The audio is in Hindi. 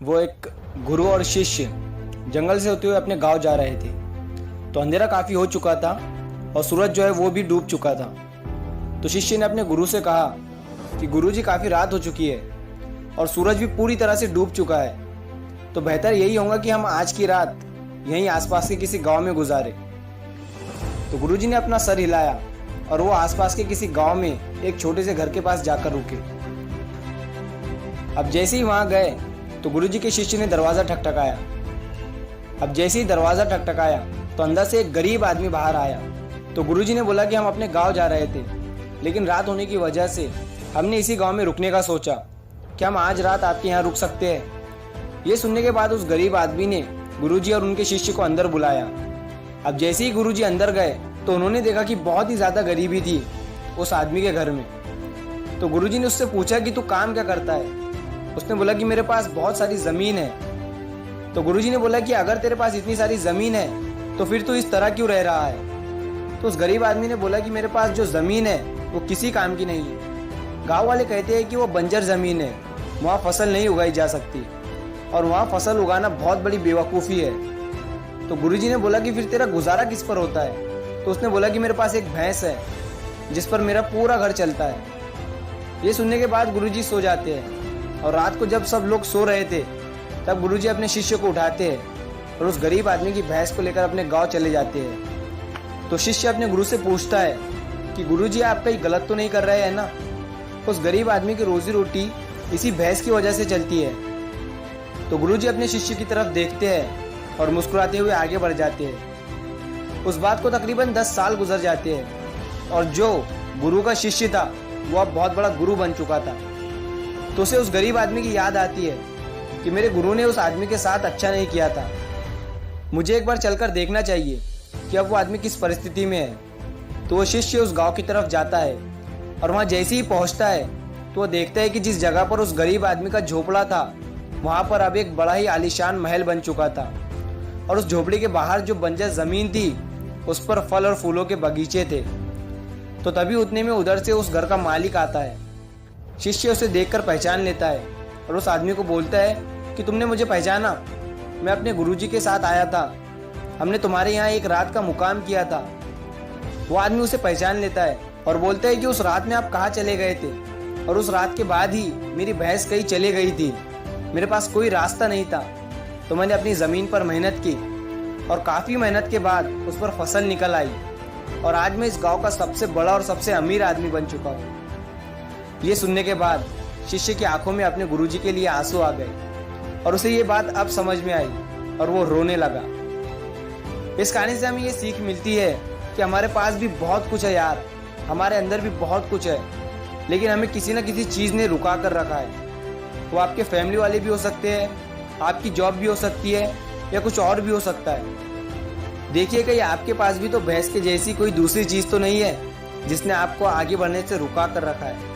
वो एक गुरु और शिष्य जंगल से होते हुए अपने गांव जा रहे थे। तो अंधेरा काफ़ी हो चुका था और सूरज जो है वो भी डूब चुका था। तो शिष्य ने अपने गुरु से कहा कि गुरुजी काफ़ी रात हो चुकी है और सूरज भी पूरी तरह से डूब चुका है, तो बेहतर यही होगा कि हम आज की रात यहीं आसपास के किसी गांव में गुजारे। तो गुरुजी ने अपना सर हिलाया और वो आसपास के किसी गांव में एक छोटे से घर के पास जाकर रुके। अब जैसे ही वहां गए तो गुरुजी के शिष्य ने दरवाज़ा ठकठकाया। अब जैसे ही दरवाज़ा ठकठकाया तो अंदर से एक गरीब आदमी बाहर आया। तो गुरुजी ने बोला कि हम अपने गांव जा रहे थे, लेकिन रात होने की वजह से हमने इसी गांव में रुकने का सोचा। क्या हम आज रात आपके यहाँ रुक सकते हैं? ये सुनने के बाद उस गरीब आदमी ने गुरुजी और उनके शिष्य को अंदर बुलाया। अब जैसे ही गुरुजी अंदर गए तो उन्होंने देखा कि बहुत ही ज़्यादा गरीबी थी उस आदमी के घर में। तो गुरुजी ने उससे पूछा कि तू काम क्या करता है? उसने बोला कि मेरे पास बहुत सारी ज़मीन है। तो गुरुजी ने बोला कि अगर तेरे पास इतनी सारी ज़मीन है तो फिर तू इस तरह क्यों रह रहा है? तो उस गरीब आदमी ने बोला कि मेरे पास जो ज़मीन है वो किसी काम की नहीं है। गांव वाले कहते हैं कि वो बंजर ज़मीन है, वहाँ फसल नहीं उगाई जा सकती और वहाँ फसल उगाना बहुत बड़ी बेवकूफ़ी है। तो गुरुजी ने बोला कि फिर तेरा गुजारा किस पर होता है? तो उसने बोला कि मेरे पास एक भैंस है जिस पर मेरा पूरा घर चलता है। ये सुनने के बाद गुरुजी सो जाते हैं और रात को जब सब लोग सो रहे थे तब गुरुजी अपने शिष्य को उठाते हैं और उस गरीब आदमी की भैंस को लेकर अपने गांव चले जाते हैं। तो शिष्य अपने गुरु से पूछता है कि गुरुजी आप कहीं गलत तो नहीं कर रहे हैं ना? उस गरीब आदमी की रोजी रोटी इसी भैंस की वजह से चलती है। तो गुरुजी अपने शिष्य की तरफ देखते हैं और मुस्कुराते हुए आगे बढ़ जाते हैं। उस बात को तकरीबन 10 साल गुजर जाते हैं और जो गुरु का शिष्य था वो अब बहुत बड़ा गुरु बन चुका था। तो उसे उस गरीब आदमी की याद आती है कि मेरे गुरु ने उस आदमी के साथ अच्छा नहीं किया था, मुझे एक बार चलकर देखना चाहिए कि अब वो आदमी किस परिस्थिति में है। तो वो शिष्य उस गांव की तरफ जाता है और वहाँ जैसे ही पहुँचता है तो वो देखता है कि जिस जगह पर उस गरीब आदमी का झोपड़ा था वहाँ पर अब एक बड़ा ही आलीशान महल बन चुका था और उस झोपड़ी के बाहर जो बंजर ज़मीन थी उस पर फल और फूलों के बगीचे थे। तो तभी उतने में उधर से उस घर का मालिक आता है। शिष्य उसे देखकर पहचान लेता है और उस आदमी को बोलता है कि तुमने मुझे पहचाना? मैं अपने गुरुजी के साथ आया था, हमने तुम्हारे यहाँ एक रात का मुकाम किया था। वो आदमी उसे पहचान लेता है और बोलता है कि उस रात में आप कहाँ चले गए थे? और उस रात के बाद ही मेरी भैंस कहीं चले गई थी, मेरे पास कोई रास्ता नहीं था, तो मैंने अपनी ज़मीन पर मेहनत की और काफ़ी मेहनत के बाद उस पर फसल निकल आई और आज मैं इस गाँव का सबसे बड़ा और सबसे अमीर आदमी बन चुका हूँ। ये सुनने के बाद शिष्य की आंखों में अपने गुरुजी के लिए आंसू आ गए और उसे ये बात अब समझ में आई और वो रोने लगा। इस कहानी से हमें ये सीख मिलती है कि हमारे पास भी बहुत कुछ है यार, हमारे अंदर भी बहुत कुछ है, लेकिन हमें किसी न किसी चीज़ ने रुका कर रखा है। वो आपके फैमिली वाले भी हो सकते हैं, आपकी जॉब भी हो सकती है या कुछ और भी हो सकता है। देखिए कहीं आपके पास भी तो भैंस के जैसी कोई दूसरी चीज़ तो नहीं है जिसने आपको आगे बढ़ने से रुका कर रखा है।